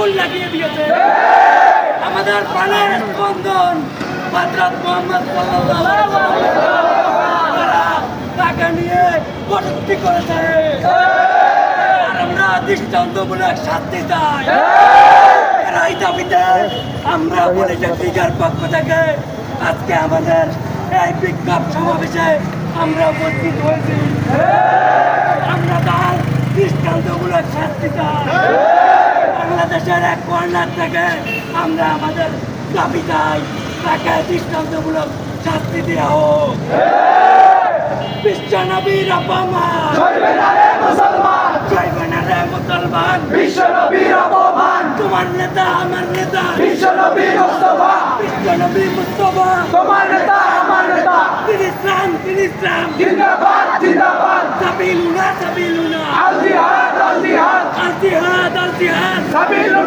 আগুন লাগিয়ে দিয়েছে। আমাদের প্রাণের স্পন্দন হযরত মুহাম্মদ সাল্লাল্লাহু আলাইহি ওয়াসাল্লাম তারা তাকে নিয়ে কটূক্তি করেছে। আর আমরা দৃষ্টান্তমূলক শাস্তি চাই। এই দাবিতে আমরা পলিটেকনিকের পক্ষ থেকে আজকে আমাদের এই বিক্ষোভ সমাবেশে আমরা উপস্থিত হয়েছি। আমরা তার দৃষ্টান্তমূলক শাস্তি চাই। বাংলাদেশের এক কর্নার থেকে আমরা আমাদের দাবি চাই, তাকে দৃষ্টান্তমূলক শাস্তি দেওয়া হোক। বিশ্ব নবীর অপমান চলবে না রে মুসলমান, চলবে না রে মুসলমান। বিশ্ব নবীর অপমান, তোমার নেতা আমার নেতা, বিশ্ব নবীর মুস্তাফা, বিশ্ব নবী মুস্তাফা, তোমার নেতা আমার নেতা, তিনি ইসলাম জিন্দাবাদ জিন্দাবাদ, সাবিলুনা সাবিলুনা, আল জিহাদ আল জিহাদ, আল জিহাদ আল জিহাদ। সাবিলুনা